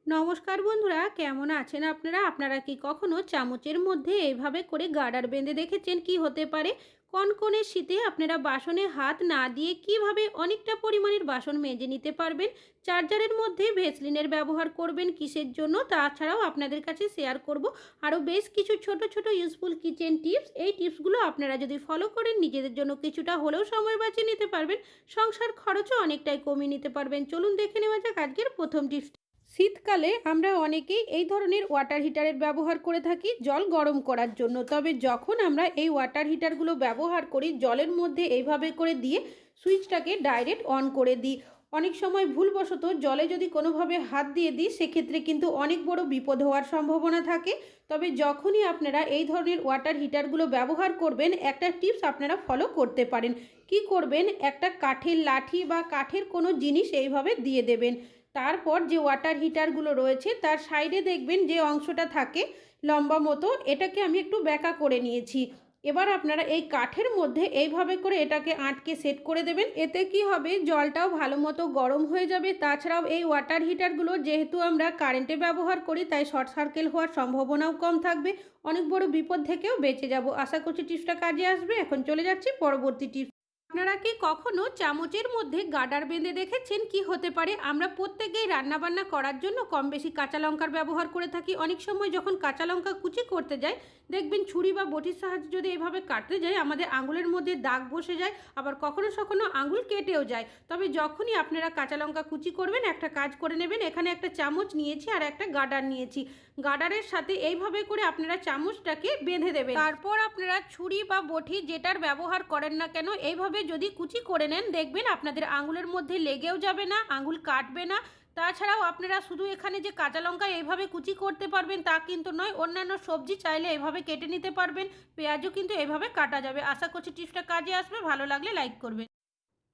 নমস্কার বন্ধুরা, কেমন আছেন আপনারা? আপনারা কি কখনো চামচের মধ্যে এইভাবে করে গার্ডার বেঁধে দেখেছেন? কি হতে পারে? কনকনে শীতে আপনারা বাসনে হাত না দিয়ে কিভাবে অনেকটা পরিমাণের বাসন মেজে নিতে পারবেন? চার্জারের মধ্যে ভেসলিনের ব্যবহার করবেন কিসের জন্য? তাছাড়াও আপনাদের কাছে শেয়ার করব আরও বেশ কিছু ছোট ছোট ইউজফুল কিচেন টিপস। এই টিপসগুলো আপনারা যদি ফলো করেন নিজেদের জন্য কিছুটা হলেও সময় বাঁচিয়ে নিতে পারবেন, সংসার খরচও অনেকটাই কমিয়ে নিতে পারবেন। চলুন দেখে নেওয়া যাক আজকের প্রথম টিপস। শীতকালে আমরা অনেকেই এই ধরনের ওয়াটার হিটারের ব্যবহার করে থাকি জল গরম করার জন্য। তবে যখন আমরা এই ওয়াটার হিটারগুলো ব্যবহার করি, জলের মধ্যে এইভাবে করে দিয়ে সুইচটাকে ডাইরেক্ট অন করে দিই। অনেক সময় ভুলবশত জলে যদি কোনোভাবে হাত দিয়ে দিই, সেক্ষেত্রে কিন্তু অনেক বড় বিপদ হওয়ার সম্ভাবনা থাকে। তবে যখনই আপনারা এই ধরনের ওয়াটার হিটারগুলো ব্যবহার করবেন, একটা টিপস আপনারা ফলো করতে পারেন। কি করবেন, একটা কাঠের লাঠি বা কাঠের কোনো জিনিস এইভাবে দিয়ে দেবেন। তারপর যে ওয়াটার হিটারগুলো রয়েছে তার সাইডে দেখবেন যে অংশটা থাকে লম্বা মতো, এটাকে আমি একটু ব্যাকা করে নিয়েছি। এবার আপনারা এই কাঠের মধ্যে এইভাবে করে এটাকে আটকে সেট করে দেবেন। এতে কি হবে, জলটাও ভালো মতো গরম হয়ে যাবে। তাছাড়াও এই ওয়াটার হিটারগুলো যেহেতু আমরা কারেন্টে ব্যবহার করি, তাই শর্ট সার্কিট হওয়ার সম্ভাবনাও কম থাকবে। অনেক বড় বিপদ থেকেও বেঁচে যাব। আশা করছি টিপসটা কাজে আসবে। এখন চলে যাচ্ছি পরবর্তী টিপস। আপনারা কি কখনো চামচের মধ্যে গার্ডার বেঁধে দেখেছেন? কি হতে পারে? আমরা প্রত্যেকেই রান্নাবান্না করার জন্য কম বেশি কাঁচা লঙ্কার ব্যবহার করে থাকি। অনেক সময় যখন কাঁচা লঙ্কা কুচি করতে যাই, দেখবেন ছুরি বা বটির সাহায্যে যদি এভাবে কাটতে যাই, আমাদের আঙুলের মধ্যে দাগ বসে যায়, আবার কখনো কখনো আঙুল কেটেও যায়। তবে যখনই আপনারা কাঁচা লঙ্কা কুচি করবেন, একটা কাজ করে নেবেন। এখানে একটা চামচ নিয়েছি আর একটা গার্ডার নিয়েছি। গার্ডারের সাথে এইভাবে করে আপনারা চামচটাকে বেঁধে দেবেন। তারপর আপনারা ছুরি বা বটি যেটার ব্যবহার করেন না কেন, এইভাবে যদি কুচি করে নেন, দেখবেন আপনাদের আঙুলের মধ্যে লেগেও যাবে না, আঙুল কাটবে না। তাছাড়াও আপনারা শুধু এখানে যে কাঁচা লঙ্কা এইভাবে কুচি করতে পারবেন তা কিন্তু নয়, অন্যান্য সবজি চাইলে এভাবে কেটে নিতে পারবেন। পেঁয়াজও কিন্তু এভাবে কাটা যাবে। আশা করছি টিপসটা কাজে আসবে। ভালো লাগলে লাইক করবেন।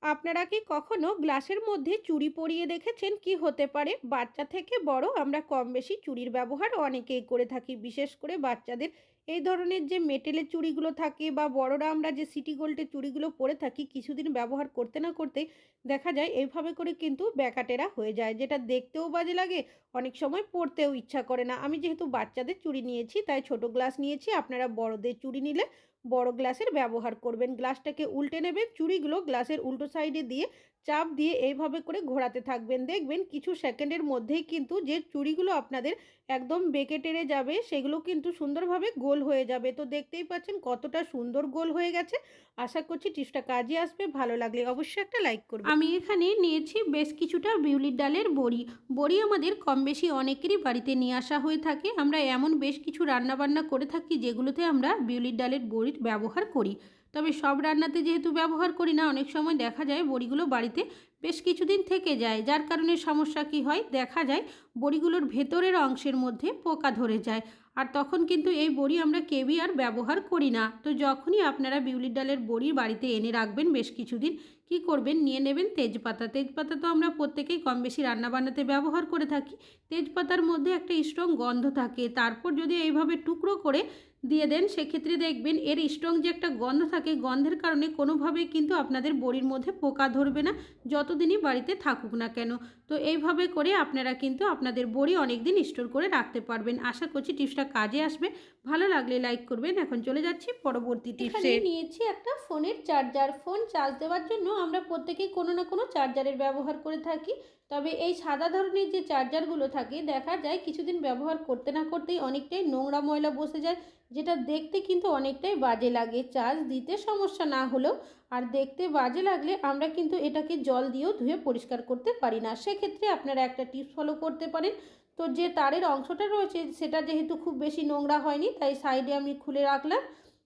আপনারা কি কখনো গ্লাসের মধ্যে চুড়ি পরিয়ে দেখেছেন? কি হতে পারে? বাচ্চা থেকে বড় আমরা কম বেশি চুড়ির ব্যবহার অনেকেই করে থাকি। বিশেষ করে বাচ্চাদের এই ধরনের যে মেটেলের চুড়িগুলো থাকে বা বড়রা আমরা যে সিটি গোল্ডের চুড়িগুলো পরে থাকি, কিছুদিন ব্যবহার করতে না করতেই দেখা যায় এইভাবে করে কিন্তু ব্যাকাটেরা হয়ে যায়, যেটা দেখতেও বাজে লাগে, অনেক সময় পরতেও ইচ্ছা করে না। আমি যেহেতু বাচ্চাদের চুড়ি নিয়েছি তাই ছোট গ্লাস নিয়েছি। আপনারা বড়দের চুড়ি নিলে বড় গ্লাসের ব্যবহার করবেন। গ্লাসটাকে উল্টে নেবেন, চুড়িগুলো গ্লাসের উল্টো সাইডে দিয়ে চাপ দিয়ে এইভাবে করে ঘোরাতে থাকবেন। দেখবেন কিছু সেকেন্ডের মধ্যেই কিন্তু যে চুড়িগুলো আপনাদের একদম বেঁকে টেরে যাবে, সেগুলো কিন্তু সুন্দরভাবে গোল হয়ে যাবে। তো দেখতেই পাচ্ছেন কতটা সুন্দর গোল হয়ে গেছে। আশা করছি টিপসটা কাজে আসবে। ভালো লাগলে অবশ্যই একটা লাইক করবেন। আমি এখানে নিয়েছি বেশ কিছুটা বিউলির ডালের বড়ি। বড়ি আমাদের কম বেশি অনেকেরই বাড়িতে নিয়ে আসা হয়ে থাকে। আমরা এমন বেশ কিছু রান্নাবান্না করে থাকি যেগুলোতে আমরা বিউলির ডালের বড়ির ব্যবহার করি। তবে সব রান্নাতে যেহেতু ব্যবহার করি না, অনেক সময় দেখা যায় বড়িগুলো বাড়িতে বেশ কিছুদিন থেকে যায়, যার কারণে সমস্যা কি হয়, দেখা যায় বড়িগুলোর ভেতরের অংশের মধ্যে পোকা ধরে যায়। আর তখন কিন্তু এই বড়ি আমরা কেউই আর ব্যবহার করি না। তো যখনই আপনারা বিউলির ডালের বড়ি বাড়িতে এনে রাখবেন বেশ কিছুদিন, কি করবেন, নিয়ে নেবেন তেজপাতা। তেজপাতা তো আমরা প্রত্যেকেই কম বেশি রান্নাবান্নাতে ব্যবহার করে থাকি। তেজপাতার মধ্যে একটা স্ট্রং গন্ধ থাকে। তারপর যদি এইভাবে টুকরো করে দিয়ে দেন, সেক্ষেত্রে দেখবেন এর স্ট্রং যে একটা গন্ধ থাকে, গন্ধের কারণে কোনোভাবেই কিন্তু আপনাদের বড়ির মধ্যে পোকা ধরবে না, যতদিনই বাড়িতে থাকুক না কেন। তো এইভাবে করে আপনারা কিন্তু আপনাদের বড়ি অনেক দিন স্টোর করে রাখতে পারবেন। আশা করছি টিপসটা কাজে আসবে। ভালো লাগলে লাইক করবেন। এখন চলে যাচ্ছি পরবর্তী টিপসে। নিয়েছি একটা ফোনের চার্জার। ফোন চার্জ দেওয়ার জন্য আমরা প্রত্যেকেই কোনো না কোনো চার্জারের ব্যবহার করে থাকি। তবে এই সাদা ধরনের যে চার্জারগুলো থাকে, দেখা যায় কিছুদিন ব্যবহার করতে না করতেই অনেকটাই নোংরা ময়লা বসে যায়, যেটা দেখতে কিন্তু অনেকটাই বাজে লাগে। চার্জ দিতে সমস্যা না হলেও আর দেখতে বাজে লাগলে আমরা কিন্তু এটাকে জল দিয়েও ধুয়ে পরিষ্কার করতে পারি না। সেক্ষেত্রে আপনারা একটা টিপস ফলো করতে পারেন। তো যে তারের অংশটা রয়েছে সেটা যেহেতু খুব বেশি নোংরা হয়নি, তাই সাইডে আমি খুলে রাখলাম।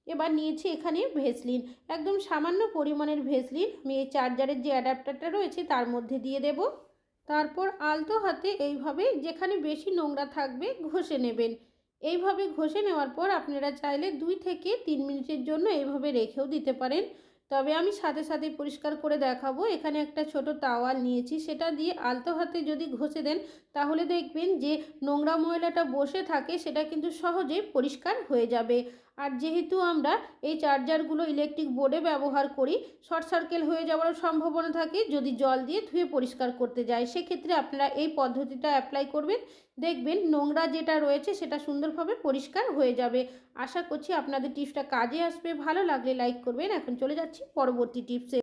এবার নিয়েছি এখানে ভেসলিন, একদম সামান্য পরিমাণের ভেসলিন আমি এই চার্জারের যে অ্যাডাপ্টারটা রয়েছে তার মধ্যে দিয়ে দেব। তারপর আলতো হাতে এইভাবে যেখানে বেশি নোংরা থাকবে ঘষে নেবেন। এইভাবে ঘষে নেওয়ার পর আপনারা চাইলে 2 থেকে 3 মিনিটের জন্য এইভাবে রেখেও দিতে পারেন। তবে আমি সাথে সাথে পরিষ্কার করে দেখাবো। এখানে একটা ছোট তাওয়াল নিয়েছি, সেটা দিয়ে আলতো হাতে যদি ঘষে দেন, তাহলে দেখবেন যে নোংরা ময়লাটা বসে থাকে সেটা কিন্তু সহজেই পরিষ্কার হয়ে যাবে। আর যেহেতু আমরা এই চার্জারগুলো ইলেকট্রিক বোর্ডে ব্যবহার করি, শর্ট সার্কিট হয়ে যাওয়ারও সম্ভাবনা থাকে যদি জল দিয়ে ধুয়ে পরিষ্কার করতে যাই। সেক্ষেত্রে আপনারা এই পদ্ধতিটা অ্যাপ্লাই করবেন, দেখবেন নোংরা যেটা রয়েছে সেটা সুন্দরভাবে পরিষ্কার হয়ে যাবে। আশা করছি আপনাদের টিপসটা কাজে আসবে। ভালো লাগলে লাইক করবেন। এখন চলে যাচ্ছি পরবর্তী টিপসে।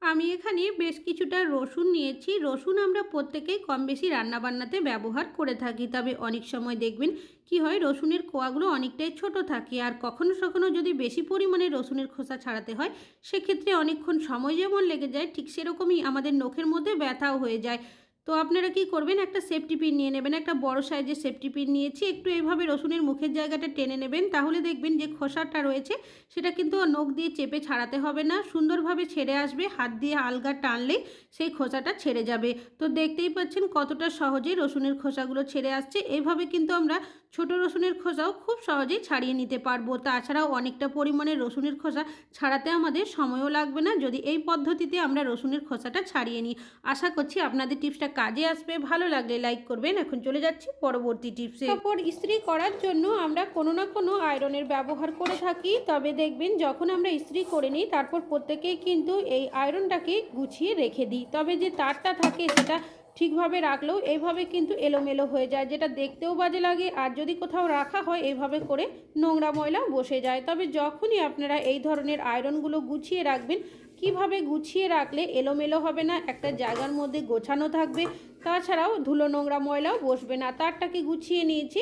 আমি এখানে বেশ কিছুটা রসুন নিয়েছি। রসুন আমরা প্রত্যেকেই কম বেশি রান্নাবান্নাতে ব্যবহার করে থাকি, তবে অনেক সময় দেখবেন কি হয়, রসুনের কোয়াগুলো অনেকটাই ছোট থাকে, আর কখনো কখনো যদি বেশি পরিমাণে রসুনের খোসা ছাড়াতে হয় সেক্ষেত্রে অনেকক্ষণ সময় যেমন লেগে যায়, ঠিক সেরকমই আমাদের নখের মধ্যে ব্যথাও হয়ে যায়। তো আপনারা কি করবেন, একটা সেফটি পিন নিয়ে নেবেন। একটা বড় সাইজের সেফটি পিন নিয়েছি। একটু এইভাবে রসুনের মুখের জায়গাটা টেনে নেবেন, তাহলে দেখবেন যে খোসাটা রয়েছে সেটা কিন্তু নখ দিয়ে চেপে ছাড়াতে হবে না, সুন্দরভাবে ছেড়ে আসবে। হাত দিয়ে আলগা টানলেই সেই খোসাটা ছেড়ে যাবে। তো দেখতেই পাচ্ছেন কতটা সহজেই রসুনের খোসাগুলো ছেড়ে আসছে। এইভাবে কিন্তু আমরা ছোট রসুনের খোসাও খুব সহজেই ছাড়িয়ে নিতে পারবো। তাছাড়াও অনেকটা পরিমাণে রসুনের খোসা ছাড়াতে আমাদের সময়ও লাগবে না যদি এই পদ্ধতিতে আমরা রসুনের খোসাটা ছাড়িয়ে নিই। আশা করছি আপনাদের টিপসটা কাজে আসবে। ভালো লাগলে লাইক করবেন। এখন চলে যাচ্ছি পরবর্তী টিপসে। কাপড় ইস্ত্রি করার জন্য আমরা কোনো না কোনো আয়রনের ব্যবহার করে থাকি, তবে দেখবেন যখন আমরা ইস্ত্রি করে নিই তারপর প্রত্যেকেই কিন্তু এই আয়রনটাকে গুছিয়ে রেখে দিই, তবে যে তারটা থাকে সেটা ঠিকভাবে রাখলেও এইভাবে কিন্তু এলোমেলো হয়ে যায়, যেটা দেখতেও বাজে লাগে। আর যদি কোথাও রাখা হয় এইভাবে করে নোংরা ময়লা বসে যায়। তবে যখনই আপনারা এই ধরনের আয়রনগুলো গুছিয়ে রাখবেন, কিভাবে গুছিয়ে রাখলে এলোমেলো হবে না, একটা জায়গার মধ্যে গোছানো থাকবে, তাছাড়াও ধুলো নোংরা ময়লাও বসবে না। তারটাকে গুছিয়ে নিয়েছি।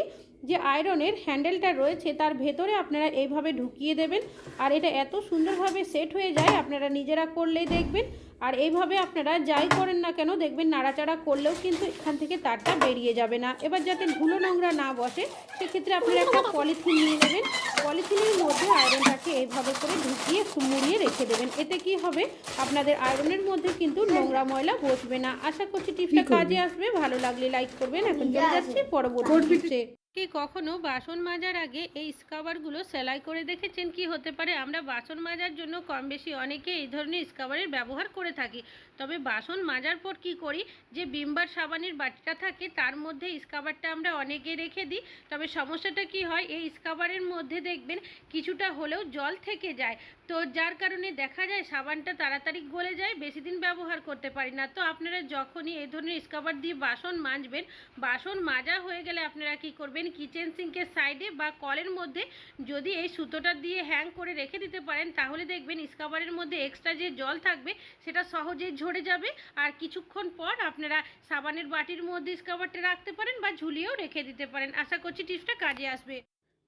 যে আয়রনের হ্যান্ডেলটা রয়েছে তার ভেতরে আপনারা এইভাবে ঢুকিয়ে দেবেন, আর এটা এত সুন্দরভাবে সেট হয়ে যায়, আপনারা নিজেরা করলেই দেখবেন। আর এইভাবে আপনারা যাই করেন না কেন দেখবেন নাড়াচাড়া করলেও কিন্তু এখান থেকে তারটা বেরিয়ে যাবে না। এবার যাতে ধুলো নোংরা না বসে সেক্ষেত্রে আপনারা একটা পলিথিন নিয়ে নেবেন। পলিথিনের মধ্যে আয়রনটাকে এইভাবে করে ঢুকিয়ে মুড়িয়ে রেখে দেবেন। এতে কি হবে, আপনাদের আয়রনের মধ্যে কিন্তু নোংরা ময়লা বসবে না। আশা করছি টিপসটা কাজে আসবে। ভালো লাগলে লাইক করবেন। এখন চলে যাচ্ছি পরবর্তী টিপসে। কি কখনো বাসন মাজার আগে এই স্কাবারগুলো সেলাই করে দেখেছেন? কি হতে পারে, আমরা বাসন মাজার জন্য কম বেশি অনেকে এই ধরনের স্কাবারের ব্যবহার করে থাকি, তবে বাসন মাজার পর কি করি, যে বিমবার সাবানের বাটিটা থাকে তার মধ্যে স্কাবারটা আমরা অনেকে রেখে দিই। তবে সমস্যাটা কি হয়, এই স্কাবারের মধ্যে দেখবেন কিছুটা হলেও জল থেকে যায়, তো যার কারণে দেখা যায় সাবানটা তাড়াতাড়ি গলে যায়, বেশি দিন ব্যবহার করতে পারি না। তো আপনারা যখনই এই ধরনের স্কাবার দিয়ে বাসন মাজবেন, বাসন মাজা হয়ে গেলে আপনারা কি করবেন, কিচেন সিঙ্কের সাইডে বা কলের মধ্যে যদি এই সুতোটা দিয়ে হ্যাং করে রেখে দিতে পারেন, তাহলে দেখবেন স্কাবারের মধ্যে এক্সট্রা যে জল থাকবে সেটা সহজেই ঝরে যাবে। আর কিছুক্ষণ পর আপনারা সাবানের বাটির মধ্যে স্কাবারটা রাখতে পারেন বা ঝুলিয়েও রেখে দিতে পারেন। আশা করছি টিপসটা কাজে আসবে।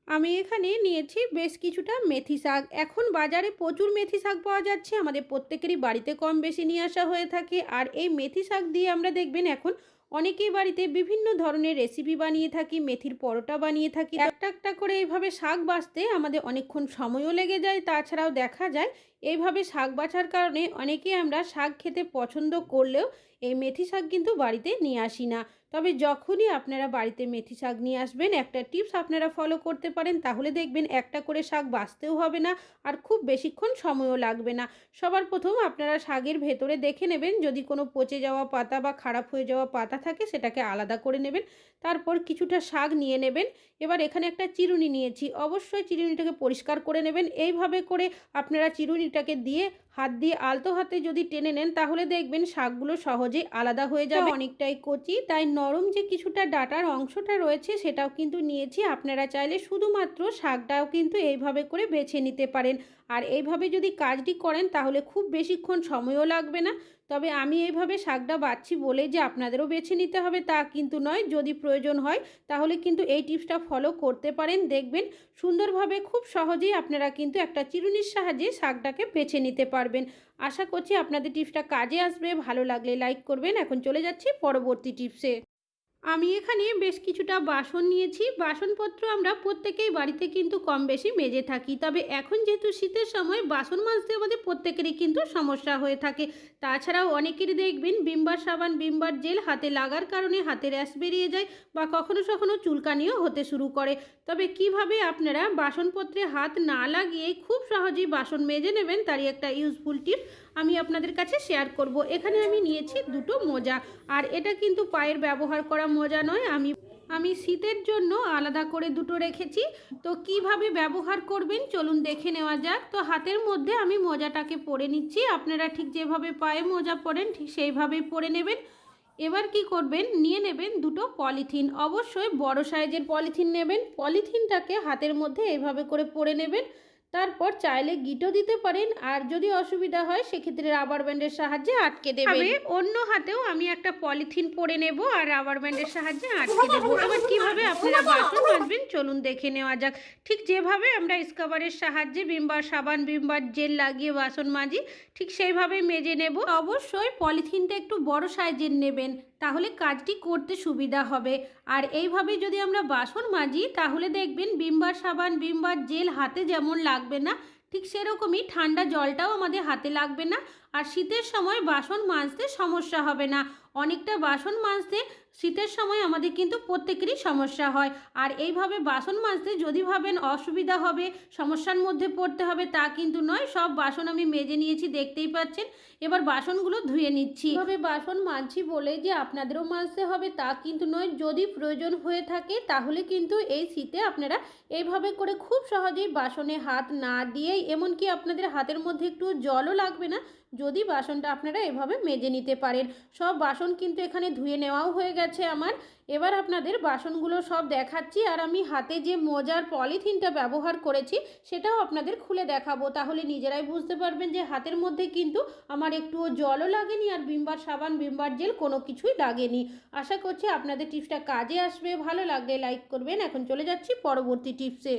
আমি এখানে নিয়েছি বেশ কিছুটা মেথি শাক। এখন বাজারে প্রচুর মেথি শাক পাওয়া যাচ্ছে, আমাদের প্রত্যেকেরই বাড়িতে কম বেশি নিয়ে আসা হয়ে থাকে। আর এই মেথি শাক দিয়ে আমরা দেখবেন এখন অনেকেই বাড়িতে বিভিন্ন ধরনের রেসিপি বানিয়ে থাকি, মেথির পরোটা বানিয়ে থাকি। একটা একটা করে এইভাবে শাক বাছতে আমাদের অনেকক্ষণ সময়ও লেগে যায়। তাছাড়াও দেখা যায় এইভাবে শাক বাছার কারণে অনেকেই আমরা শাক খেতে পছন্দ করলেও এই মেথি শাক কিন্তু বাড়িতে নিয়ে আসি না। তবে যখনই আপনারা বাড়িতে মেথি শাক নিয়ে আসবেন, একটা টিপস আপনারা ফলো করতে পারেন, তাহলে দেখবেন একটা করে শাক বাছতেও হবে না আর খুব বেশিক্ষণ সময়ও লাগবে না। সবার প্রথম আপনারা শাকের ভেতরে দেখে নেবেন, যদি কোনো পচে যাওয়া পাতা বা খারাপ হয়ে যাওয়া পাতা থাকে সেটাকে আলাদা করে নেবেন। তারপর কিছুটা শাক নিয়ে নেবেন। এবার এখানে একটা চিরুনি নিয়েছি, অবশ্যই চিরুনিটাকে পরিষ্কার করে নেবেন। এইভাবে করে আপনারা চিরুনিটাকে দিয়ে হাত দিয়ে আলতো হাতে যদি টেনে নেন, তাহলে দেখবেন শাকগুলো সহজেই আলাদা হয়ে যাবে। অনেকটাই কচি, তাই নরম যে কিছুটা ডাঁটার অংশটা রয়েছে সেটাও কিন্তু নিয়েছি। আপনারা চাইলে শুধুমাত্র শাকটাও কিন্তু এইভাবে করে বেছে নিতে পারেন। আর এইভাবে যদি কাজটি করেন তাহলে খুব বেশিক্ষণ সময়ও লাগবে না। তবে আমি এইভাবে শাকটা বাছছি বলে যে আপনাদেরও বেছে নিতে হবে তা কিন্তু নয়। যদি প্রয়োজন হয় তাহলে কিন্তু এই টিপসটা ফলো করতে পারেন, দেখবেন সুন্দরভাবে খুব সহজেই আপনারা কিন্তু একটা চিরুনির সাহায্যে শাকটাকে বেছে নিতে পারবেন। আশা করছি আপনাদের টিপসটা কাজে আসবে। ভালো লাগলে লাইক করবেন। এখন চলে যাচ্ছি পরবর্তী টিপসে। আমি এখানে বেশ কিছুটা বাসন নিয়েছি। বাসনপত্র আমরা প্রত্যেকেই বাড়িতে কিন্তু কম বেশি মেজে থাকি, তবে এখন যেহেতু শীতের সময় বাসন মাজতে আমাদের প্রত্যেকেরই কিন্তু সমস্যা হয়ে থাকে। তাছাড়াও অনেকেরই দেখবেন ভিমবার সাবান, ভিমবার জেল হাতে লাগার কারণে হাতে র্যাশ বেরিয়ে যায় বা কখনো কখনো চুলকানিও হতে শুরু করে। তবে কিভাবে আপনারা বাসনপত্রে হাত না লাগিয়ে খুব সহজেই বাসন মেজে নেবেন তারই একটা ইউজফুল টিপস আমি আপনাদের কাছে শেয়ার করব। এখানে আমি নিয়েছি দুটো মোজা, আর এটা কিন্তু পায়ের ব্যবহার করা মোজা নয়। আমি শীতের জন্য আলাদা করে দুটো রেখেছি। তো কিভাবে ব্যবহার করবেন চলুন দেখে নেওয়া যাক। তো হাতের মধ্যে আমি মোজাটাকে পরে নিচ্ছি। আপনারা ঠিক যেভাবে পায়ে মোজা পরেন ঠিক সেইভাবেই পরে নেবেন। এবার কি করবেন, নিয়ে নেবেন দুটো পলিথিন, অবশ্যই বড় সাইজের পলিথিন নেবেন। পলিথিনটাকে হাতের মধ্যে এইভাবে করে পরে নেবেন। তারপর চাইলে গিঁটও দিতে পারেন, আর যদি অসুবিধা হয় সেক্ষেত্রে রাবার ব্যান্ডের সাহায্যে আটকে দেবেন। অন্য হাতেও আমি একটা পলিথিন পরে নেব আর রাবার ব্যান্ডের সাহায্যে আটকে দেব। এবার কিভাবে আপনারা বাসন মাজবেন চলুন দেখে নেওয়া যাক। ঠিক যেভাবে আমরা স্ক্রাবারের সাহায্যে ভিমবার সাবান ভিমবার জেল লাগিয়ে বাসন মাজি ঠিক সেইভাবেই মেজে নেব। অবশ্যই পলিথিনটা একটু বড় সাইজের নেবেন, তাহলে কাজটি করতে সুবিধা হবে। আর এইভাবে যদি আমরা বাসন মাজি তাহলে দেখবেন ভিমবার সাবান ভিমবার জেল হাতে যেমন লাগবে না, ঠিক সেরকমই ঠান্ডা জলটাও আমাদের হাতে লাগবে না। আর শীতের সময় বাসন মাজতে সমস্যা হবে না। অনেকটা বাসন মাজতে শীতের সময় আমাদের কিন্তু প্রত্যেকেরই সমস্যা হয়। আর এইভাবে বাসন মাজতে যদি ভাবেন অসুবিধা হবে, সমস্যার মধ্যে পড়তে হবে, তা কিন্তু নয়। সব বাসন আমি মেজে নিয়েছি, দেখতেই পাচ্ছেন। এবার বাসনগুলো ধুয়ে নিচ্ছি। এভাবে বাসন মাজছি বলে যে আপনাদেরও মাজতে হবে তা কিন্তু নয়। যদি প্রয়োজন হয়ে থাকে তাহলে কিন্তু এই শীতে আপনারা এইভাবে করে খুব সহজেই বাসনে হাত না দিয়েই, এমনকি আপনাদের হাতের মধ্যে একটু জলও লাগবে না যদি বাসনটা আপনারা এভাবে মেজে নিতে পারেন। সব বাসন কিন্তু এখানে ধুয়ে নেওয়াও হয়ে গেছে আমার। এবার আপনাদের বাসনগুলো সব দেখাচ্ছি, আর আমি হাতে যে মোজার পলিথিনটা ব্যবহার করেছি সেটাও আপনাদের খুলে দেখাবো। তাহলে নিজেরাই বুঝতে পারবেন যে হাতের মধ্যে কিন্তু আমার একটুও জলও লাগেনি আর ভিমবার সাবান ভিমবার জেল কোনো কিছুই লাগেনি। আশা করছি আপনাদের টিপসটা কাজে আসবে। ভালো লাগলে লাইক করবেন। এখন চলে যাচ্ছি পরবর্তী টিপসে।